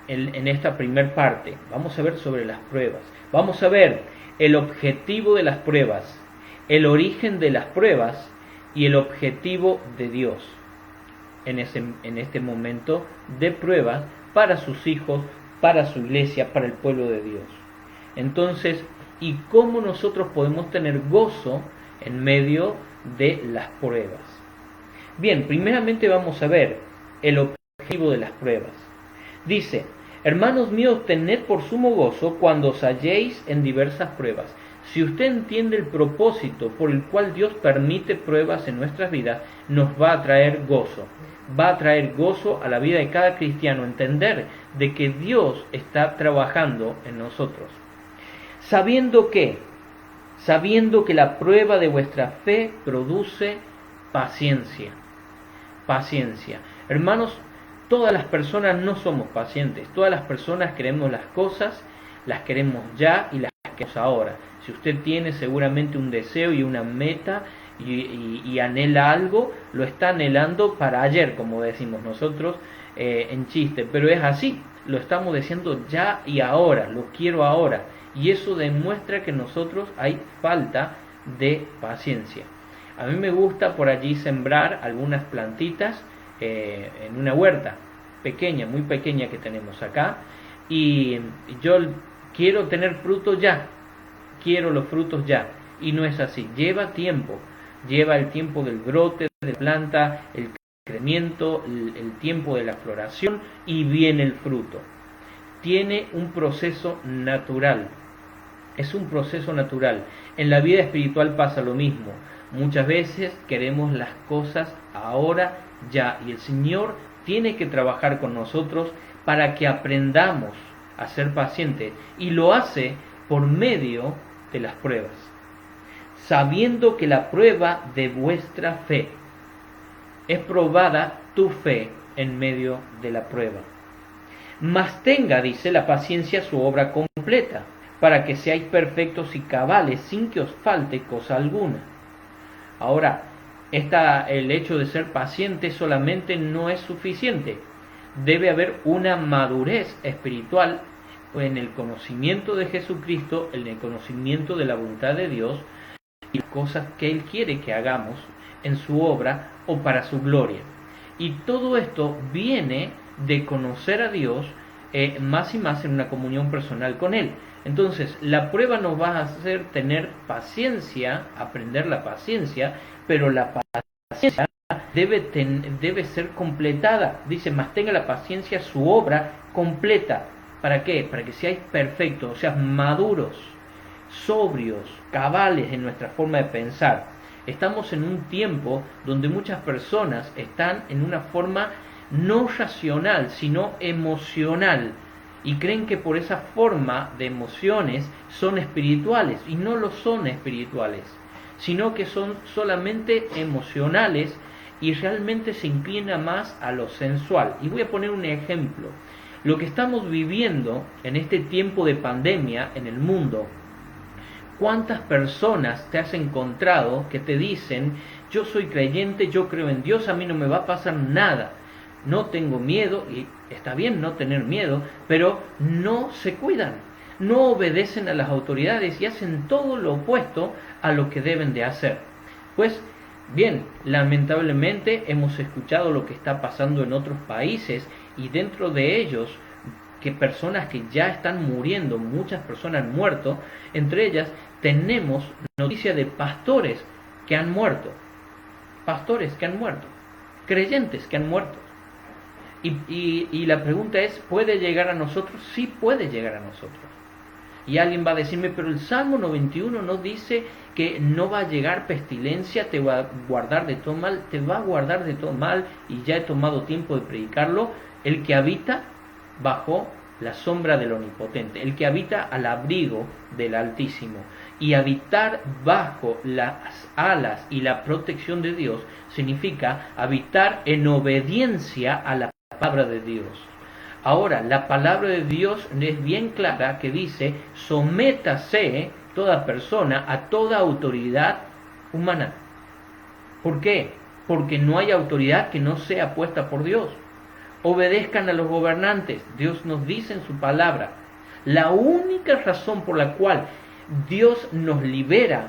en esta primer parte. Vamos a ver sobre las pruebas. Vamos a ver el objetivo de las pruebas, el origen de las pruebas y el objetivo de Dios en este momento de pruebas para sus hijos, para su iglesia, para el pueblo de Dios. Entonces, ¿y cómo nosotros podemos tener gozo en medio de las pruebas? Bien, primeramente vamos a ver el objetivo de las pruebas. Dice: hermanos míos, tened por sumo gozo cuando os halléis en diversas pruebas. Si usted entiende el propósito por el cual Dios permite pruebas en nuestras vidas, nos va a traer gozo. Va a traer gozo a la vida de cada cristiano, entender de que Dios está trabajando en nosotros. Sabiendo que la prueba de vuestra fe produce paciencia. Paciencia. Hermanos, todas las personas no somos pacientes. Todas las personas queremos las cosas, las queremos ya y las queremos ahora. Si usted tiene seguramente un deseo y una meta y anhela algo, lo está anhelando para ayer, como decimos nosotros en chiste, pero es así, lo estamos diciendo ya y ahora, lo quiero ahora, y eso demuestra que nosotros hay falta de paciencia. A mí me gusta por allí sembrar algunas plantitas en una huerta pequeña, muy pequeña que tenemos acá, y yo quiero tener frutos ya, quiero los frutos ya, y no es así, lleva tiempo, lleva el tiempo del brote de la planta, el crecimiento, el tiempo de la floración, y viene el fruto. Tiene un proceso natural, es un proceso natural. En la vida espiritual pasa lo mismo. Muchas veces queremos las cosas ahora, ya, y el Señor tiene que trabajar con nosotros para que aprendamos a ser pacientes, y lo hace por medio de las pruebas. Sabiendo que la prueba de vuestra fe es probada tu fe en medio de la prueba. Mas tenga, dice, la paciencia su obra completa, para que seáis perfectos y cabales, sin que os falte cosa alguna. Ahora, el hecho de ser paciente solamente no es suficiente. Debe haber una madurez espiritual en el conocimiento de Jesucristo, en el conocimiento de la voluntad de Dios y cosas que Él quiere que hagamos en su obra o para su gloria. Y todo esto viene de conocer a Dios más y más en una comunión personal con Él. Entonces, la prueba nos va a hacer tener paciencia, aprender la paciencia, pero la paciencia debe ser completada. Dice: mas tenga la paciencia su obra completa. ¿Para qué? Para que seáis perfectos, o sea, maduros, sobrios, cabales en nuestra forma de pensar. Estamos en un tiempo donde muchas personas están en una forma no racional, sino emocional, y creen que por esa forma de emociones son espirituales, y no lo son espirituales, sino que son solamente emocionales y realmente se inclina más a lo sensual. Y voy a poner un ejemplo. Lo que estamos viviendo en este tiempo de pandemia en el mundo, ¿cuántas personas te has encontrado que te dicen: yo soy creyente, yo creo en Dios, a mí no me va a pasar nada, no tengo miedo? Y está bien no tener miedo, pero no se cuidan, no obedecen a las autoridades y hacen todo lo opuesto a lo que deben de hacer. Pues bien, lamentablemente hemos escuchado lo que está pasando en otros países, y dentro de ellos que personas que ya están muriendo, muchas personas han muerto. Entre ellas tenemos noticia de pastores que han muerto, creyentes que han muerto. Y la pregunta es: ¿puede llegar a nosotros? Sí, puede llegar a nosotros. Y alguien va a decirme: pero el Salmo 91 no dice que no va a llegar pestilencia, te va a guardar de todo mal. Te va a guardar de todo mal, y ya he tomado tiempo de predicarlo. El que habita bajo la sombra del Omnipotente, el que habita al abrigo del Altísimo. Y habitar bajo las alas y la protección de Dios significa habitar en obediencia a la palabra de Dios. Ahora, la palabra de Dios es bien clara, que dice: sométase toda persona a toda autoridad humana. ¿Por qué? Porque no hay autoridad que no sea puesta por Dios. obedezcan a los gobernantes. Dios nos dice en su palabra. La única razón por la cual Dios nos libera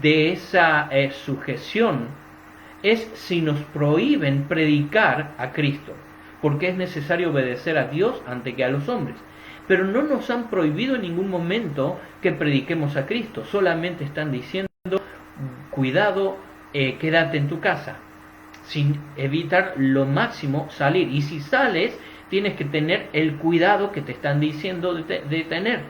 de esa sujeción es si nos prohíben predicar a Cristo, porque es necesario obedecer a Dios antes que a los hombres. Pero no nos han prohibido en ningún momento que prediquemos a Cristo, solamente están diciendo, cuidado, quédate en tu casa, sin evitar lo máximo salir. Y si sales, tienes que tener el cuidado que te están diciendo de tener.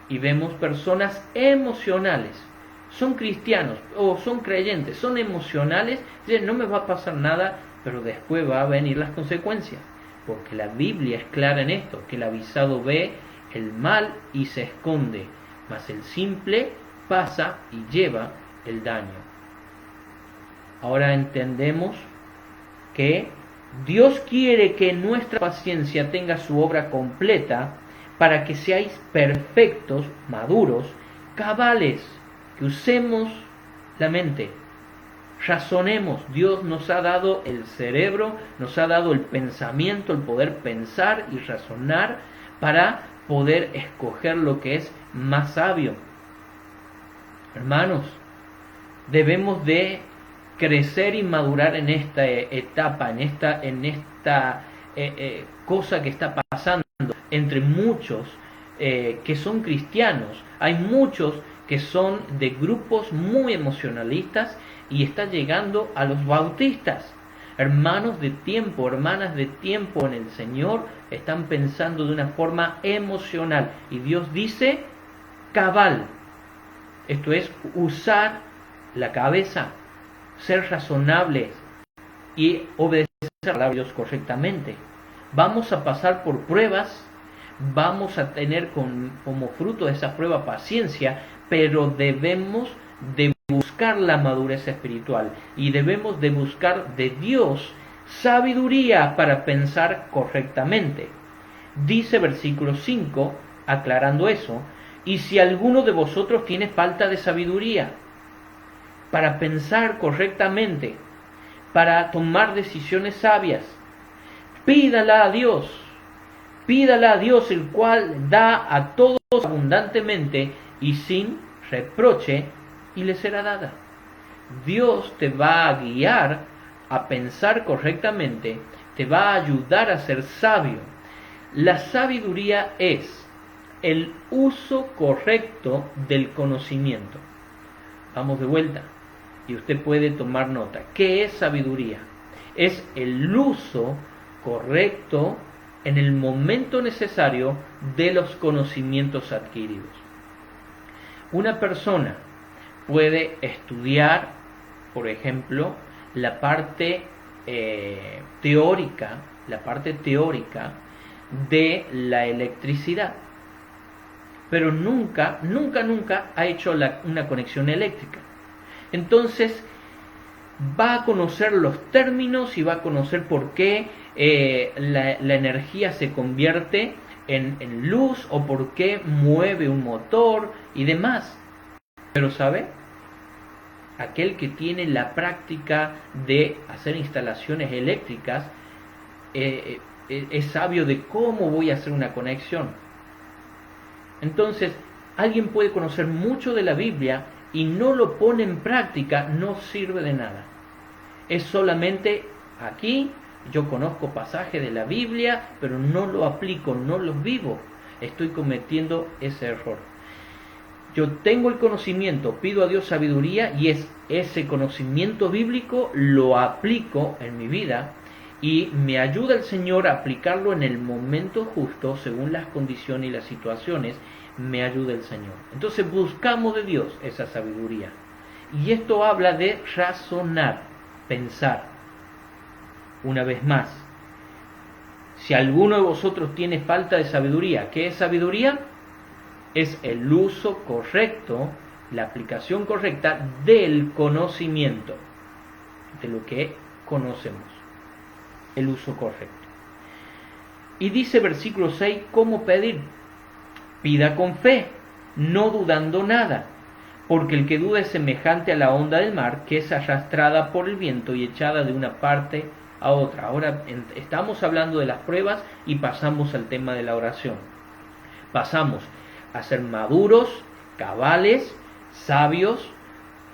Y vemos personas emocionales, son cristianos o son creyentes, son emocionales, dicen, no me va a pasar nada, pero después va a venir las consecuencias. Porque la Biblia es clara en esto, que el avisado ve el mal y se esconde, mas el simple pasa y lleva el daño. Ahora entendemos que Dios quiere que nuestra paciencia tenga su obra completa para que seáis perfectos, maduros, cabales, que usemos la mente, razonemos. Dios nos ha dado el cerebro, nos ha dado el pensamiento, el poder pensar y razonar para poder escoger lo que es más sabio. Hermanos, debemos de crecer y madurar en esta etapa, en esta cosa que está pasando entre muchos que son cristianos. Hay muchos que son de grupos muy emocionalistas y está llegando a los bautistas. Hermanos de tiempo, hermanas de tiempo en el Señor, están pensando de una forma emocional. Y Dios dice, cabal. Esto es usar la cabeza, ser razonables y obedecer a Dios correctamente. Vamos a pasar por pruebas, vamos a tener como fruto de esa prueba paciencia, pero debemos de buscar la madurez espiritual y debemos de buscar de Dios sabiduría para pensar correctamente. Dice versículo 5, aclarando eso, y si alguno de vosotros tiene falta de sabiduría para pensar correctamente, para tomar decisiones sabias, pídala a Dios, el cual da a todos abundantemente y sin reproche, y le será dada. Dios te va a guiar a pensar correctamente, te va a ayudar a ser sabio. La sabiduría es el uso correcto del conocimiento. Vamos de vuelta y usted puede tomar nota. ¿Qué es sabiduría? Es el uso correcto en el momento necesario de los conocimientos adquiridos. Una persona puede estudiar, por ejemplo, la parte teórica de la electricidad, pero nunca ha hecho una conexión eléctrica. Entonces va a conocer los términos y va a conocer por qué la energía se convierte en luz o por qué mueve un motor y demás. Pero ¿sabe? Aquel que tiene la práctica de hacer instalaciones eléctricas es sabio de cómo voy a hacer una conexión. Entonces, alguien puede conocer mucho de la Biblia y no lo pone en práctica, no sirve de nada. Es solamente aquí, yo conozco pasajes de la Biblia, pero no lo aplico, no los vivo. Estoy cometiendo ese error. Yo tengo el conocimiento, pido a Dios sabiduría y ese conocimiento bíblico lo aplico en mi vida y me ayuda el Señor a aplicarlo en el momento justo, según las condiciones y las situaciones, me ayuda el Señor. Entonces buscamos de Dios esa sabiduría. Y esto habla de razonar, pensar. Una vez más, si alguno de vosotros tiene falta de sabiduría, ¿qué es sabiduría? Es el uso correcto, la aplicación correcta del conocimiento, de lo que conocemos, el uso correcto. Y dice versículo 6, ¿cómo pedir? Pida con fe, no dudando nada, porque el que duda es semejante a la onda del mar, que es arrastrada por el viento y echada de una parte a otra. Ahora estamos hablando de las pruebas y pasamos al tema de la oración. Pasamos a ser maduros, cabales, sabios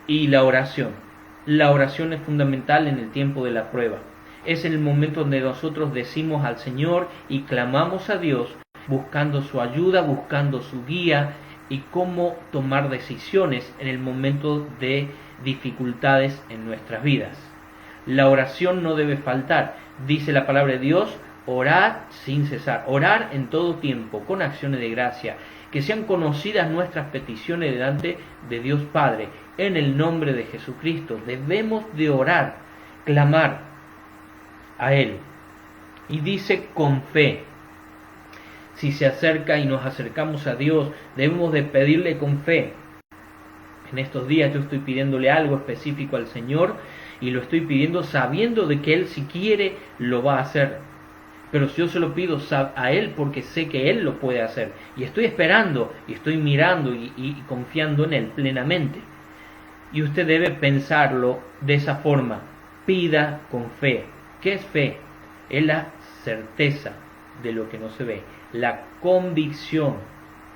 y la oración. La oración es fundamental en el tiempo de la prueba. Es el momento donde nosotros decimos al Señor y clamamos a Dios buscando su ayuda, buscando su guía y cómo tomar decisiones en el momento de dificultades en nuestras vidas. La oración no debe faltar. Dice la palabra de Dios, orar sin cesar, orar en todo tiempo, con acciones de gracia, que sean conocidas nuestras peticiones delante de Dios Padre, en el nombre de Jesucristo. Debemos de orar, clamar a Él. Y dice con fe. Si se acerca y nos acercamos a Dios, debemos de pedirle con fe. En estos días yo estoy pidiéndole algo específico al Señor y lo estoy pidiendo sabiendo de que Él, si quiere, lo va a hacer. Pero si yo se lo pido a Él porque sé que Él lo puede hacer. Y estoy esperando y estoy mirando y confiando en Él plenamente. Y usted debe pensarlo de esa forma. Pida con fe. ¿Qué es fe? Es la certeza de lo que no se ve, la convicción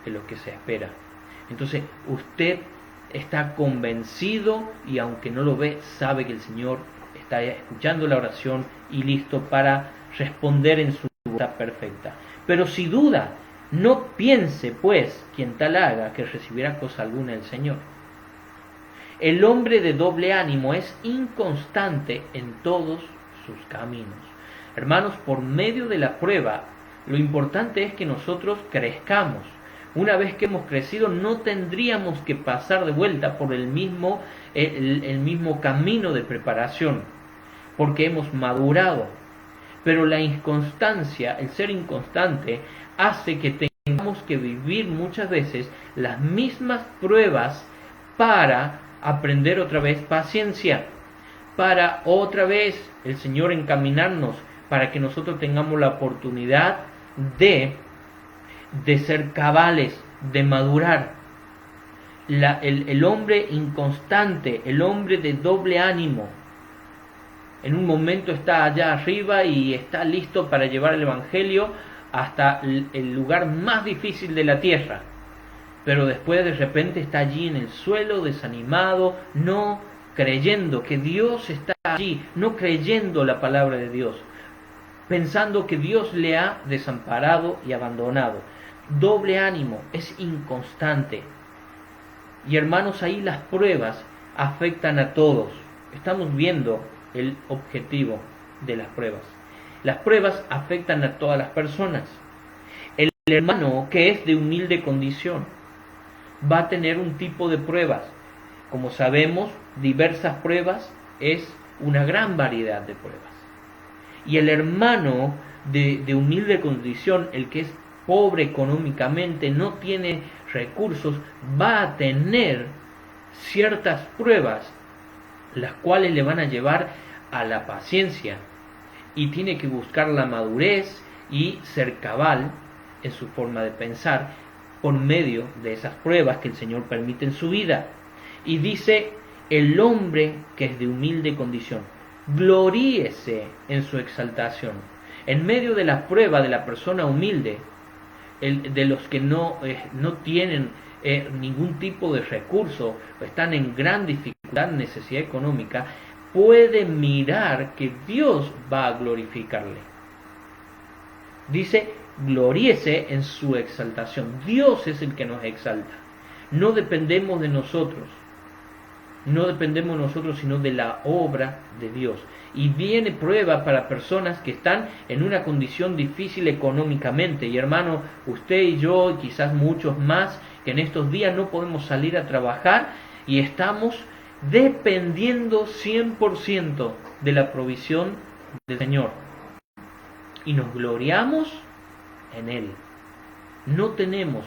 de lo que se espera. Entonces usted está convencido y aunque no lo ve, sabe que el Señor está escuchando la oración y listo para responder en su voluntad perfecta. Pero si duda, no piense pues quien tal haga que recibirá cosa alguna del Señor. El hombre de doble ánimo es inconstante en todos sus caminos. Hermanos, por medio de la prueba, lo importante es que nosotros crezcamos. Una vez que hemos crecido, no tendríamos que pasar de vuelta por el mismo camino de preparación, porque hemos madurado. Pero la inconstancia, el ser inconstante, hace que tengamos que vivir muchas veces las mismas pruebas para aprender otra vez paciencia, para otra vez el Señor encaminarnos, para que nosotros tengamos la oportunidad de ser cabales, de madurar. El hombre inconstante, el hombre de doble ánimo, en un momento está allá arriba y está listo para llevar el Evangelio hasta el lugar más difícil de la tierra, pero después de repente está allí en el suelo, desanimado, no creyendo que Dios está allí, no creyendo la palabra de Dios, pensando que Dios le ha desamparado y abandonado. Doble ánimo, es inconstante. Y hermanos, ahí las pruebas afectan a todos. Estamos viendo el objetivo de las pruebas. Las pruebas afectan a todas las personas. El hermano que es de humilde condición va a tener un tipo de pruebas. Como sabemos, diversas pruebas es una gran variedad de pruebas. Y el hermano de humilde condición, el que es pobre económicamente, no tiene recursos, va a tener ciertas pruebas, las cuales le van a llevar a la paciencia, y tiene que buscar la madurez y ser cabal en su forma de pensar por medio de esas pruebas que el Señor permite en su vida. Y dice, el hombre que es de humilde condición, gloríese en su exaltación. En medio de la prueba de la persona humilde, de los que no tienen ningún tipo de recurso, están en gran dificultad, necesidad económica, puede mirar que Dios va a glorificarle. Dice, gloríese en su exaltación. Dios es el que nos exalta. No dependemos de nosotros. No dependemos de nosotros, sino de la obra de Dios. Y viene prueba para personas que están en una condición difícil económicamente. Y hermano, usted y yo, y quizás muchos más, que en estos días no podemos salir a trabajar y estamos dependiendo 100% de la provisión del Señor. Y nos gloriamos en Él. No tenemos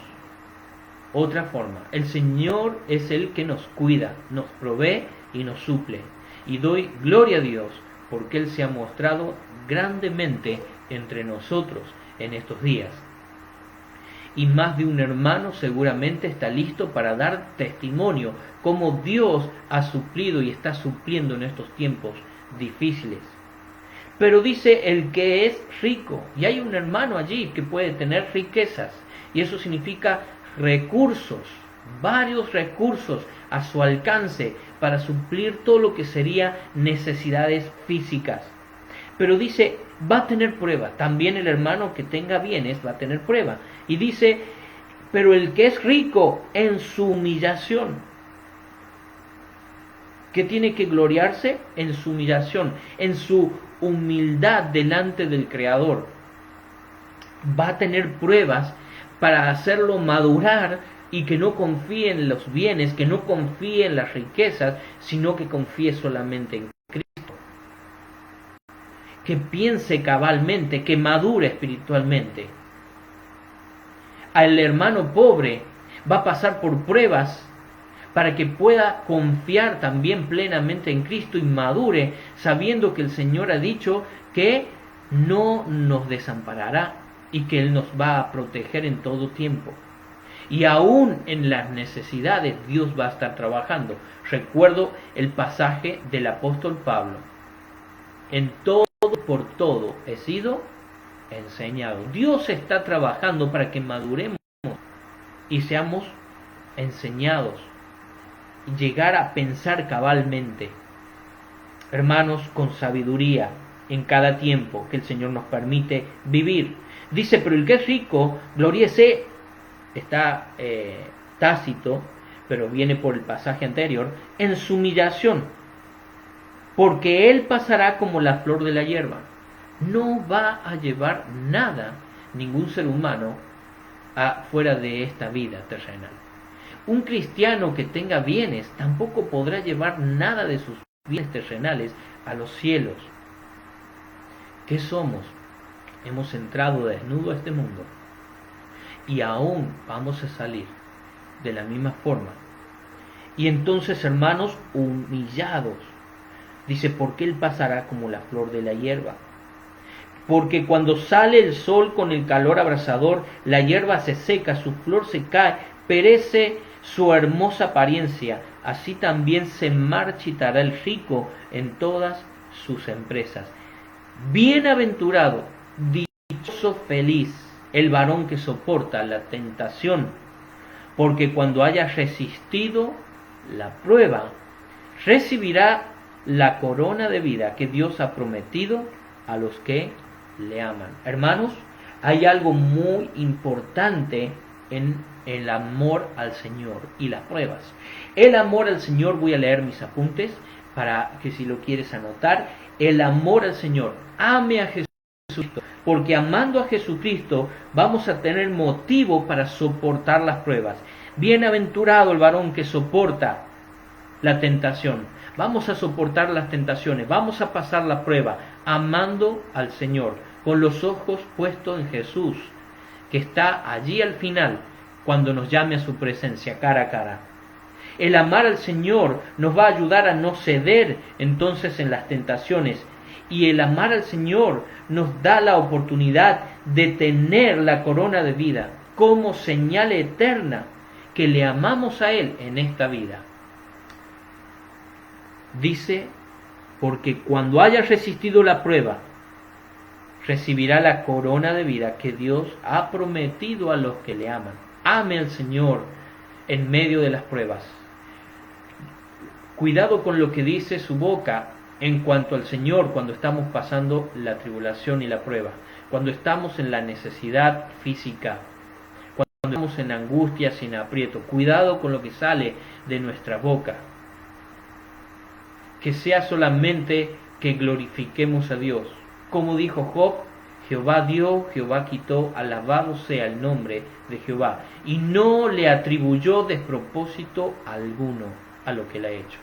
otra forma. El Señor es el que nos cuida, nos provee y nos suple. Y doy gloria a Dios porque Él se ha mostrado grandemente entre nosotros en estos días. Y más de un hermano seguramente está listo para dar testimonio cómo Dios ha suplido y está supliendo en estos tiempos difíciles. Pero dice el que es rico. Y hay un hermano allí que puede tener riquezas. Y eso significa recursos, varios recursos a su alcance para suplir todo lo que sería necesidades físicas. Pero dice, va a tener prueba. También el hermano que tenga bienes va a tener prueba. Y dice, pero el que es rico en su humillación, que tiene que gloriarse en su humillación, en su humildad delante del Creador, va a tener pruebas para hacerlo madurar y que no confíe en los bienes, que no confíe en las riquezas, sino que confíe solamente en Cristo. Que piense cabalmente, que madure espiritualmente. Al hermano pobre va a pasar por pruebas para que pueda confiar también plenamente en Cristo y madure, sabiendo que el Señor ha dicho que no nos desamparará y que Él nos va a proteger en todo tiempo. Y aún en las necesidades Dios va a estar trabajando. Recuerdo el pasaje del apóstol Pablo. En todo por todo he sido enseñado. Dios está trabajando para que maduremos y seamos enseñados. Y llegar a pensar cabalmente, hermanos, con sabiduría en cada tiempo que el Señor nos permite vivir. Dice, pero el que es rico, gloríese, está tácito, pero viene por el pasaje anterior, en su humillación, porque él pasará como la flor de la hierba. No va a llevar nada, ningún ser humano, fuera de esta vida terrenal. Un cristiano que tenga bienes tampoco podrá llevar nada de sus bienes terrenales a los cielos. ¿Qué somos? Hemos entrado desnudo a este mundo y aún vamos a salir de la misma forma. Y entonces, hermanos, humillados, dice, porque él pasará como la flor de la hierba. Porque cuando sale el sol con el calor abrasador, la hierba se seca, su flor se cae, perece su hermosa apariencia. Así también se marchitará el rico en todas sus empresas. Bienaventurado, dichoso, feliz, el varón que soporta la tentación, porque cuando haya resistido la prueba, recibirá la corona de vida que Dios ha prometido a los que le aman. Hermanos, hay algo muy importante en el amor al Señor y las pruebas. El amor al Señor, voy a leer mis apuntes para que si lo quieres anotar. El amor al Señor, ame a Jesucristo, porque amando a Jesucristo vamos a tener motivo para soportar las pruebas. Bienaventurado el varón que soporta la tentación. Vamos a soportar las tentaciones, vamos a pasar la prueba amando al Señor, con los ojos puestos en Jesús, que está allí al final, cuando nos llame a su presencia cara a cara. El amar al Señor nos va a ayudar a no ceder entonces en las tentaciones, y el amar al Señor nos da la oportunidad de tener la corona de vida como señal eterna que le amamos a Él en esta vida. Dice, porque cuando haya resistido la prueba, recibirá la corona de vida que Dios ha prometido a los que le aman. Ame al Señor en medio de las pruebas. Cuidado con lo que dice su boca en cuanto al Señor cuando estamos pasando la tribulación y la prueba, cuando estamos en la necesidad física, cuando estamos en angustias y en aprieto. Cuidado con lo que sale de nuestra boca. Que sea solamente que glorifiquemos a Dios. Como dijo Job, Jehová dio, Jehová quitó, alabado sea el nombre de Jehová. Y no le atribuyó despropósito alguno a lo que él ha hecho.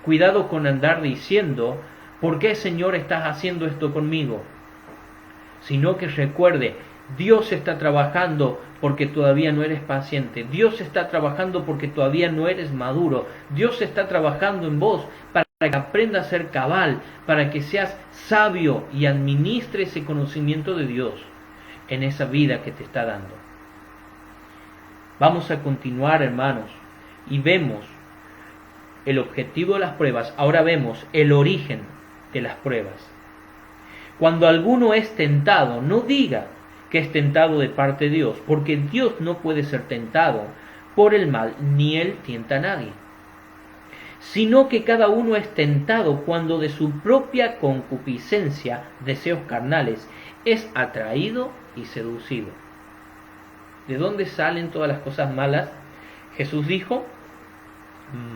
Cuidado con andar diciendo, ¿por qué, Señor, estás haciendo esto conmigo? Sino que recuerde, Dios está trabajando porque todavía no eres paciente. Dios está trabajando porque todavía no eres maduro. Dios está trabajando en vos para que aprendas a ser cabal, para que seas sabio y administre ese conocimiento de Dios en esa vida que te está dando. Vamos a continuar, hermanos, y vemos el objetivo de las pruebas. Ahora vemos el origen de las pruebas. Cuando alguno es tentado, no diga que es tentado de parte de Dios, porque Dios no puede ser tentado por el mal, ni él tienta a nadie. Sino que cada uno es tentado cuando de su propia concupiscencia, deseos carnales, es atraído y seducido. ¿De dónde salen todas las cosas malas? Jesús dijo,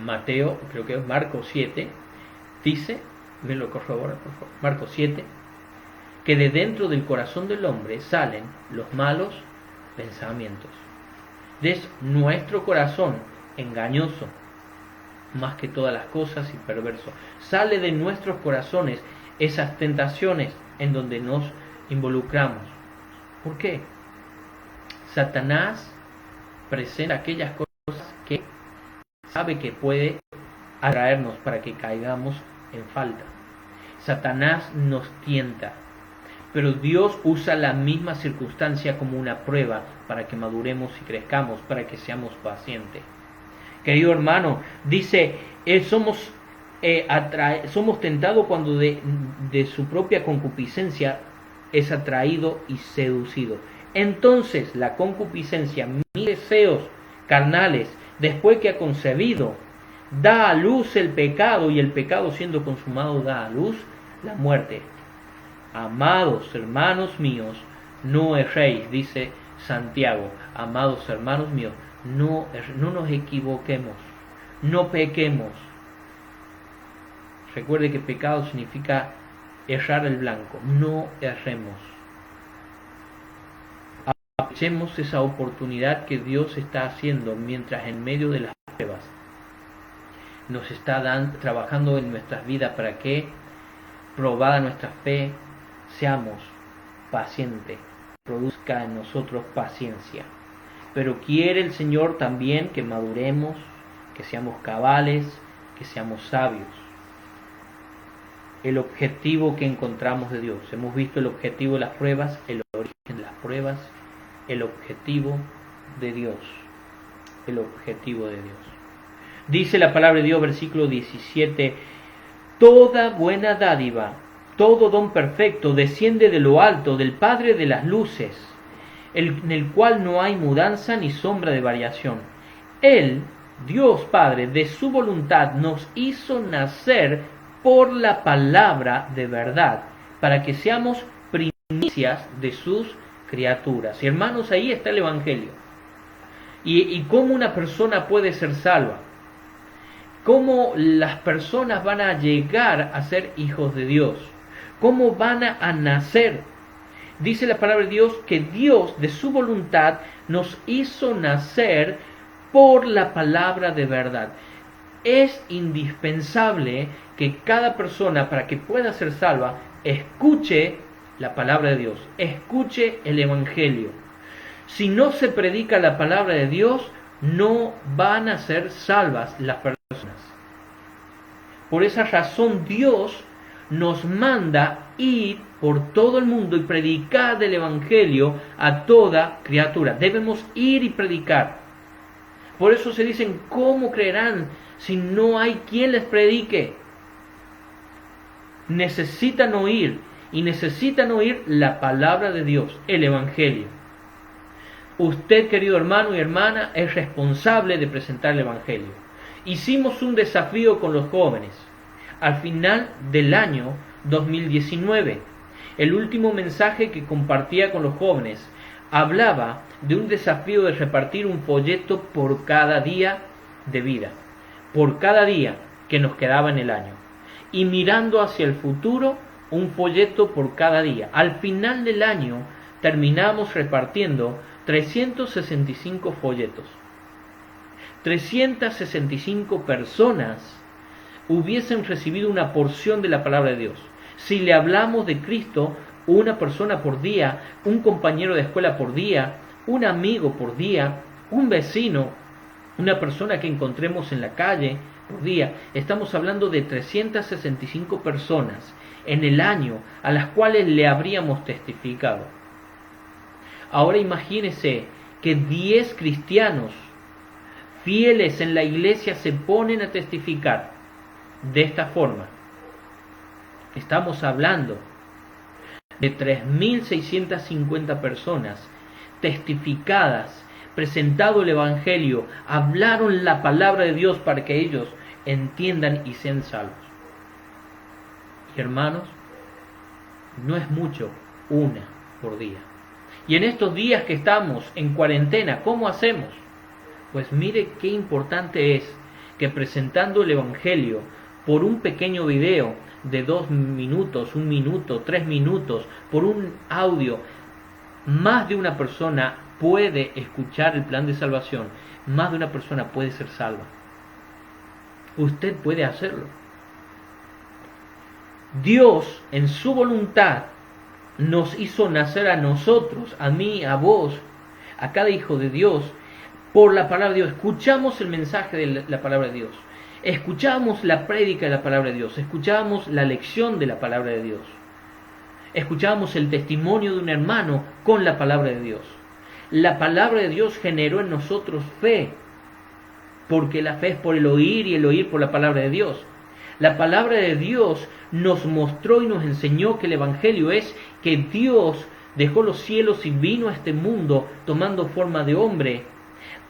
Mateo, creo que es Marcos 7, dice, me lo corrobora por favor, Marcos 7, que de dentro del corazón del hombre salen los malos pensamientos. Es nuestro corazón engañoso, más que todas las cosas, y perverso. Sale de nuestros corazones esas tentaciones en donde nos involucramos. ¿Por qué? Satanás presenta aquellas cosas que sabe que puede atraernos para que caigamos en falta. Satanás nos tienta, pero Dios usa la misma circunstancia como una prueba para que maduremos y crezcamos, para que seamos pacientes. Querido hermano, dice, somos tentados cuando de su propia concupiscencia es atraído y seducido. Entonces la concupiscencia, mis deseos carnales, después que ha concebido, da a luz el pecado, y el pecado siendo consumado da a luz la muerte. Amados hermanos míos, no erréis, dice Santiago. Amados hermanos míos, no nos equivoquemos, no pequemos. Recuerde que pecado significa errar el blanco, no erremos. Aprovechemos esa oportunidad que Dios está haciendo mientras en medio de las pruebas nos está trabajando en nuestras vidas para que, probada nuestra fe, seamos pacientes, produzca en nosotros paciencia. Pero quiere el Señor también que maduremos, que seamos cabales, que seamos sabios. El objetivo que encontramos de Dios. Hemos visto el objetivo de las pruebas, el origen de las pruebas, el objetivo de Dios. El objetivo de Dios. Dice la palabra de Dios, versículo 17, toda buena dádiva, todo don perfecto desciende de lo alto, del Padre de las luces, en el cual no hay mudanza ni sombra de variación. Él, Dios Padre, de su voluntad nos hizo nacer por la palabra de verdad, para que seamos primicias de sus criaturas. Y hermanos, ahí está el Evangelio. Y cómo una persona puede ser salva. Cómo las personas van a llegar a ser hijos de Dios. Cómo van a nacer. Dice la palabra de Dios que Dios, de su voluntad, nos hizo nacer por la palabra de verdad. Es indispensable que cada persona, para que pueda ser salva, escuche la palabra de Dios, escuche el Evangelio. Si no se predica la palabra de Dios, no van a ser salvas las personas. Por esa razón Dios nos manda ir por todo el mundo y predicar del Evangelio a toda criatura. Debemos ir y predicar. Por eso se dicen, ¿cómo creerán si no hay quien les predique? Necesitan oír, y necesitan oír la palabra de Dios, el Evangelio. Usted, querido hermano y hermana, es responsable de presentar el Evangelio. Hicimos un desafío con los jóvenes al final del año 2019. El último mensaje que compartía con los jóvenes hablaba de un desafío de repartir un folleto por cada día de vida, por cada día que nos quedaba en el año, y mirando hacia el futuro, un folleto por cada día. Al final del año terminamos repartiendo 365 folletos. 365 personas hubiesen recibido una porción de la palabra de Dios. Si le hablamos de Cristo, una persona por día, un compañero de escuela por día, un amigo por día, un vecino, una persona que encontremos en la calle por día, estamos hablando de 365 personas en el año a las cuales le habríamos testificado. Ahora imagínese que 10 cristianos fieles en la iglesia se ponen a testificar de esta forma. Estamos hablando de 3.650 personas testificadas, presentado el Evangelio, hablaron la palabra de Dios para que ellos entiendan y sean salvos. Y hermanos, no es mucho, una por día. Y en estos días que estamos en cuarentena, ¿cómo hacemos? Pues mire qué importante es que presentando el Evangelio por un pequeño video de 2 minutos, 1 minuto, 3 minutos, por un audio, más de una persona puede escuchar el plan de salvación, más de una persona puede ser salva. Usted puede hacerlo. Dios, en su voluntad, nos hizo nacer a nosotros, a mí, a vos, a cada hijo de Dios, por la palabra de Dios. Escuchamos el mensaje de la palabra de Dios. Escuchamos la prédica de la palabra de Dios. Escuchamos la lección de la palabra de Dios. Escuchamos el testimonio de un hermano con la palabra de Dios. La palabra de Dios generó en nosotros fe, porque la fe es por el oír y el oír por la palabra de Dios. La palabra de Dios nos mostró y nos enseñó que el Evangelio es que Dios dejó los cielos y vino a este mundo tomando forma de hombre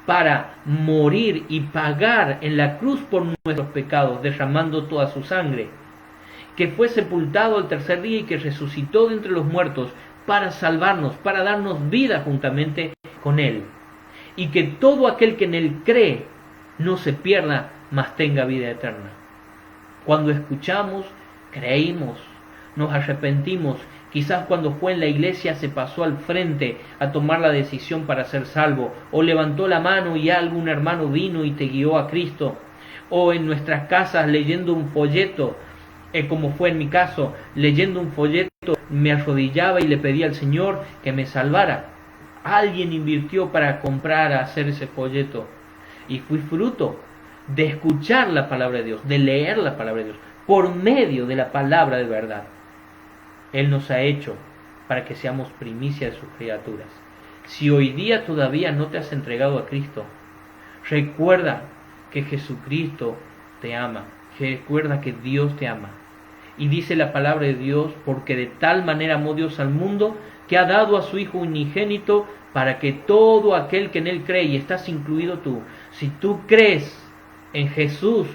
para morir y pagar en la cruz por nuestros pecados, derramando toda su sangre, que fue sepultado al tercer día y que resucitó de entre los muertos para salvarnos, para darnos vida juntamente con Él, y que todo aquel que en Él cree no se pierda, mas tenga vida eterna. Cuando escuchamos, creímos, nos arrepentimos. Quizás cuando fue en la iglesia se pasó al frente a tomar la decisión para ser salvo, o levantó la mano y algún hermano vino y te guió a Cristo, o en nuestras casas leyendo un folleto, como fue en mi caso, leyendo un folleto me arrodillaba y le pedía al Señor que me salvara. Alguien invirtió para comprar, hacer ese folleto, y fui fruto de escuchar la palabra de Dios, de leer la palabra de Dios, por medio de la palabra de verdad. Él nos ha hecho para que seamos primicia de sus criaturas. Si hoy día todavía no te has entregado a Cristo, recuerda que Jesucristo te ama, recuerda que Dios te ama. Y dice la palabra de Dios, porque de tal manera amó Dios al mundo, que ha dado a su Hijo unigénito, para que todo aquel que en Él cree, y estás incluido tú, si tú crees en Jesús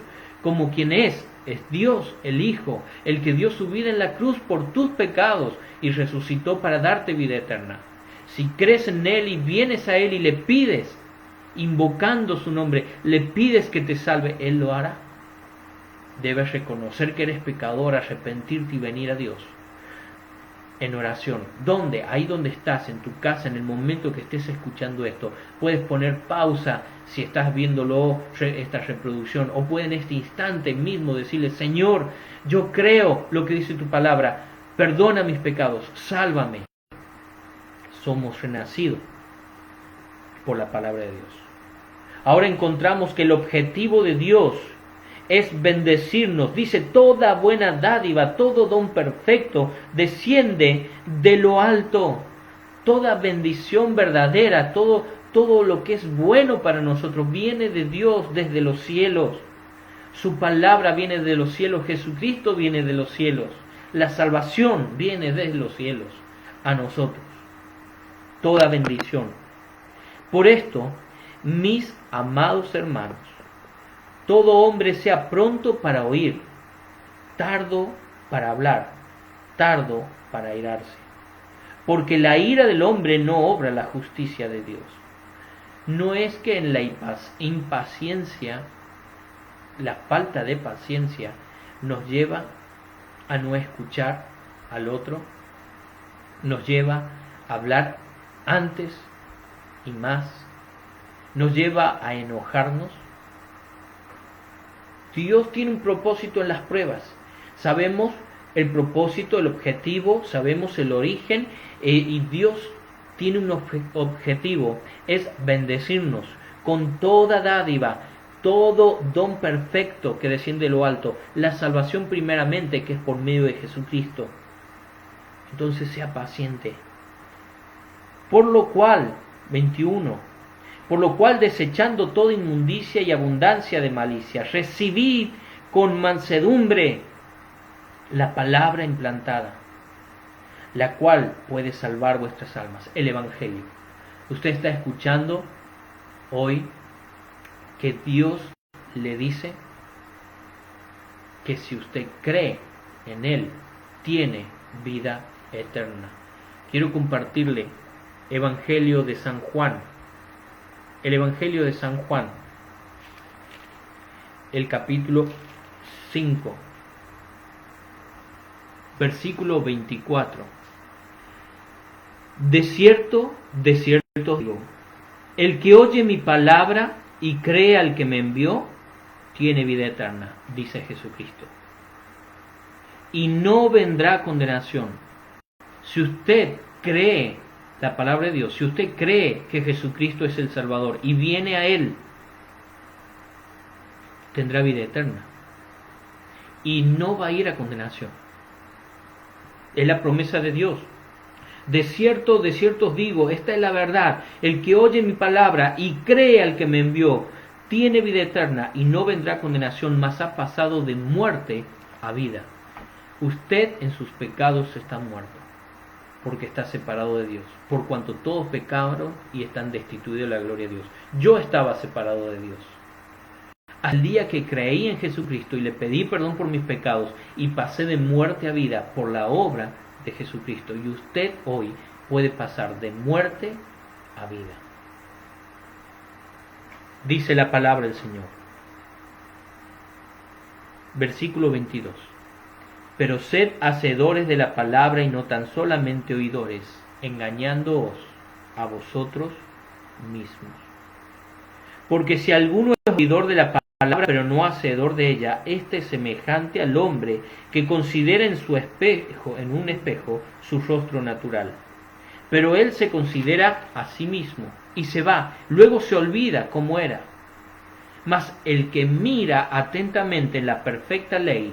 como quien es Dios, el Hijo, el que dio su vida en la cruz por tus pecados y resucitó para darte vida eterna. Si crees en Él y vienes a Él y le pides, invocando su nombre, le pides que te salve, Él lo hará. Debes reconocer que eres pecador, arrepentirte y venir a Dios en oración. ¿Dónde? Ahí donde estás, en tu casa, en el momento que estés escuchando esto. Puedes poner pausa si estás viéndolo, esta reproducción, o puedes en este instante mismo decirle: Señor, yo creo lo que dice tu palabra, perdona mis pecados, sálvame. Somos renacidos por la palabra de Dios. Ahora encontramos que el objetivo de Dios es bendecirnos. Dice: toda buena dádiva, todo don perfecto desciende de lo alto. Toda bendición verdadera, todo lo que es bueno para nosotros viene de Dios desde los cielos. Su palabra viene de los cielos, Jesucristo viene de los cielos, la salvación viene desde los cielos a nosotros. Toda bendición. Por esto, mis amados hermanos, todo hombre sea pronto para oír, tardo para hablar, tardo para airarse. Porque la ira del hombre no obra la justicia de Dios. No es que en la impaciencia, la falta de paciencia, nos lleva a no escuchar al otro, nos lleva a hablar antes y más, nos lleva a enojarnos. Dios tiene un propósito en las pruebas. Sabemos el propósito, el objetivo, sabemos el origen, y Dios tiene un objetivo, es bendecirnos con toda dádiva, todo don perfecto que desciende de lo alto, la salvación primeramente, que es por medio de Jesucristo. Entonces sea paciente. Por lo cual, 21, por lo cual, desechando toda inmundicia y abundancia de malicia, recibid con mansedumbre la palabra implantada, la cual puede salvar vuestras almas, el Evangelio. Usted está escuchando hoy que Dios le dice que si usted cree en Él, tiene vida eterna. Quiero compartirle Evangelio de San Juan. El Evangelio de San Juan, el capítulo 5, versículo 24. De cierto digo, el que oye mi palabra y cree al que me envió, tiene vida eterna, dice Jesucristo, y no vendrá a condenación. Si usted cree la palabra de Dios, si usted cree que Jesucristo es el Salvador y viene a Él, tendrá vida eterna y no va a ir a condenación. Es la promesa de Dios. De cierto os digo, esta es la verdad, el que oye mi palabra y cree al que me envió, tiene vida eterna y no vendrá a condenación, mas ha pasado de muerte a vida. Usted en sus pecados está muerto, porque está separado de Dios, por cuanto todos pecaron y están destituidos de la gloria de Dios. Yo estaba separado de Dios. Al día que creí en Jesucristo y le pedí perdón por mis pecados y pasé de muerte a vida por la obra de Jesucristo, y usted hoy puede pasar de muerte a vida. Dice la palabra del Señor. Versículo 22. Pero sed hacedores de la palabra y no tan solamente oidores, engañándoos a vosotros mismos. Porque si alguno es oidor de la palabra, pero no hacedor de ella, este es semejante al hombre que considera en un espejo, su rostro natural. Pero él se considera a sí mismo y se va, luego se olvida cómo era. Mas el que mira atentamente en la perfecta ley,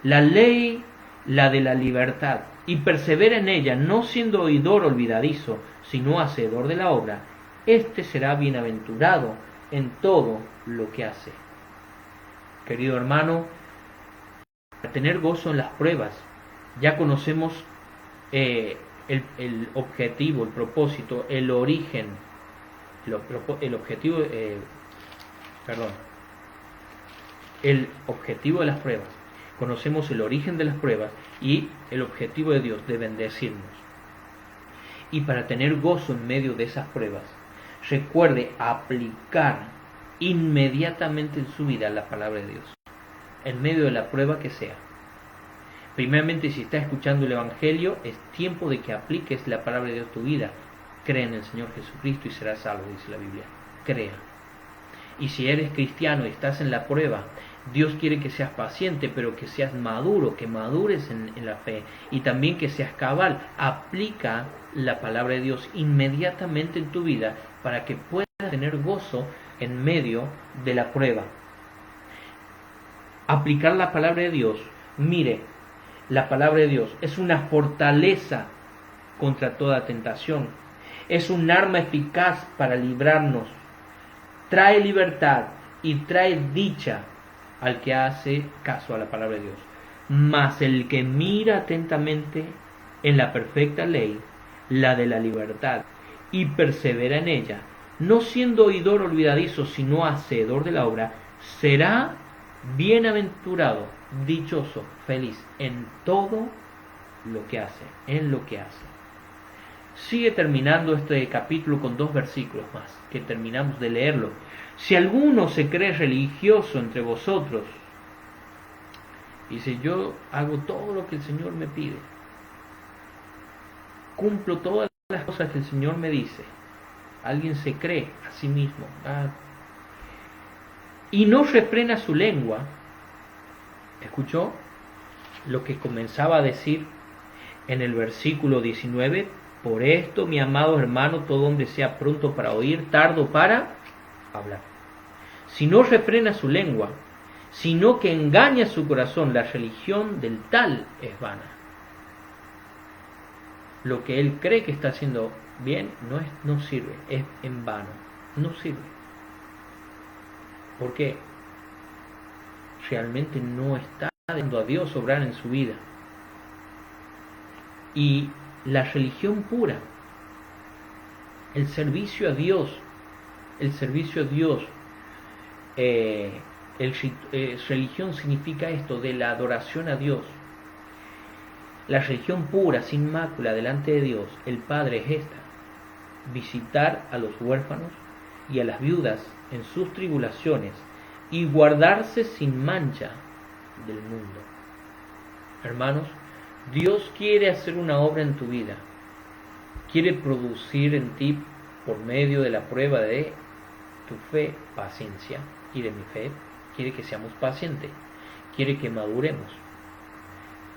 la ley, la de la libertad, y persevera en ella, no siendo oidor olvidadizo, sino hacedor de la obra, éste será bienaventurado en todo lo que hace. Querido hermano, para tener gozo en las pruebas, ya conocemos el objetivo, el propósito, el origen, el objetivo de las pruebas. Conocemos el origen de las pruebas y el objetivo de Dios de bendecirnos. Y para tener gozo en medio de esas pruebas, recuerde aplicar inmediatamente en su vida la palabra de Dios, en medio de la prueba que sea. Primeramente, si estás escuchando el Evangelio, es tiempo de que apliques la palabra de Dios a tu vida. Cree en el Señor Jesucristo y serás salvo, dice la Biblia. Crea. Y si eres cristiano y estás en la prueba, Dios quiere que seas paciente, pero que seas maduro, que madures en la fe y también que seas cabal. Aplica la palabra de Dios inmediatamente en tu vida para que puedas tener gozo en medio de la prueba. Aplicar la palabra de Dios, mire, la palabra de Dios es una fortaleza contra toda tentación, es un arma eficaz para librarnos, trae libertad y trae dicha al que hace caso a la palabra de Dios. Mas el que mira atentamente en la perfecta ley, la de la libertad, y persevera en ella, no siendo oidor olvidadizo, sino hacedor de la obra, será bienaventurado, dichoso, feliz en todo lo que hace, en lo que hace. Sigue terminando este capítulo con 2 versículos más, que terminamos de leerlo. Si alguno se cree religioso entre vosotros, dice, yo hago todo lo que el Señor me pide, cumplo todas las cosas que el Señor me dice. Alguien se cree a sí mismo y no refrena su lengua. ¿Escuchó lo que comenzaba a decir en el versículo 19? Por esto, mi amado hermano, todo hombre sea pronto para oír, tardo para hablar. Si no refrena su lengua, sino que engaña su corazón, la religión del tal es vana. Lo que él cree que está haciendo bien no sirve, es en vano, no sirve. Porque realmente no está dando a Dios obrar en su vida. Y la religión pura, el servicio a Dios, religión significa esto, de la adoración a Dios. La religión pura, sin mácula, delante de Dios, el Padre, es esta: visitar a los huérfanos y a las viudas en sus tribulaciones y guardarse sin mancha del mundo. Hermanos, Dios quiere hacer una obra en tu vida, quiere producir en ti, por medio de la prueba de tu fe, paciencia, y de mi fe, quiere que seamos pacientes, quiere que maduremos,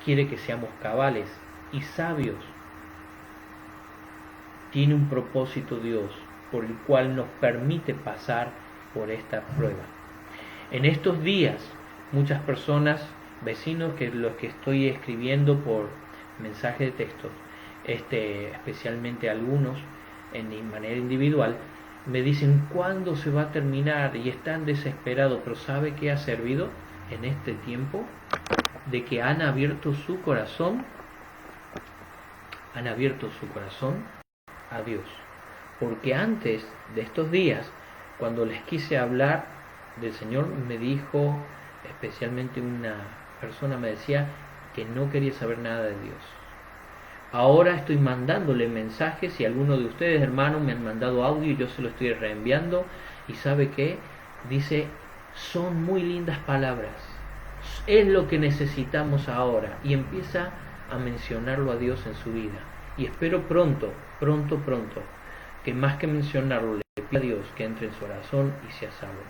quiere que seamos cabales y sabios. Tiene un propósito Dios por el cual nos permite pasar por esta prueba. En estos días, muchas personas, vecinos, que los que estoy escribiendo por mensaje de texto, especialmente algunos en manera individual, me dicen cuándo se va a terminar y están desesperados. Pero ¿sabe qué ha servido en este tiempo? De que han abierto su corazón a Dios. Porque antes de estos días, cuando les quise hablar del Señor, me dijo, especialmente una persona me decía que no quería saber nada de Dios. Ahora estoy mandándole mensajes y algunos de ustedes, hermanos, me han mandado audio y yo se lo estoy reenviando. Y ¿sabe qué? Dice, son muy lindas palabras, es lo que necesitamos ahora. Y empieza a mencionarlo a Dios en su vida. Y espero pronto, que más que mencionarlo, le pida a Dios que entre en su corazón y sea salvo.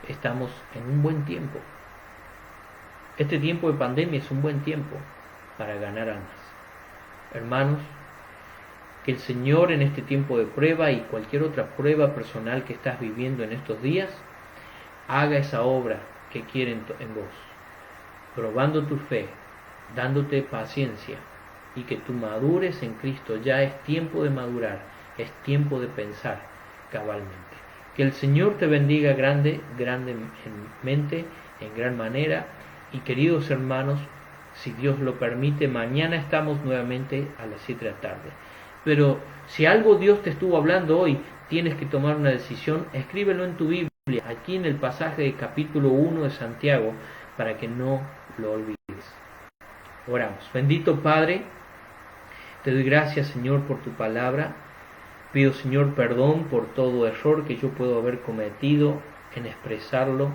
Estamos en un buen tiempo. Este tiempo de pandemia es un buen tiempo para ganar almas. Hermanos, que el Señor en este tiempo de prueba y cualquier otra prueba personal que estás viviendo en estos días, haga esa obra que quiere en vos, probando tu fe, dándote paciencia, y que tú madures en Cristo. Ya es tiempo de madurar, es tiempo de pensar cabalmente. Que el Señor te bendiga grandemente, en gran manera. Y queridos hermanos, si Dios lo permite, mañana estamos nuevamente a las 7 de la tarde. Pero si algo Dios te estuvo hablando hoy, tienes que tomar una decisión, escríbelo en tu Biblia, aquí en el pasaje del capítulo 1 de Santiago, para que no lo olvides. Oramos. Bendito Padre, te doy gracias, Señor, por tu palabra. Pido, Señor, perdón por todo error que yo puedo haber cometido en expresarlo.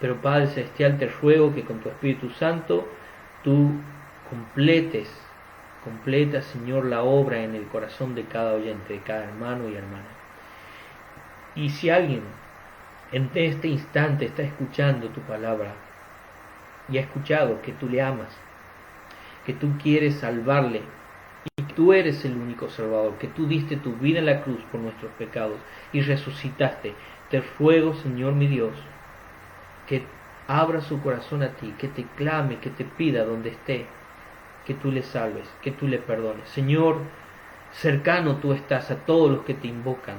Pero Padre Celestial, te ruego que con tu Espíritu Santo tú completa, Señor, la obra en el corazón de cada oyente, de cada hermano y hermana. Y si alguien en este instante está escuchando tu palabra y ha escuchado que tú le amas, que tú quieres salvarle y que tú eres el único Salvador, que tú diste tu vida en la cruz por nuestros pecados y resucitaste, te ruego, Señor mi Dios, que abra su corazón a ti, que te clame, que te pida donde esté, que tú le salves, que tú le perdones. Señor, cercano tú estás a todos los que te invocan,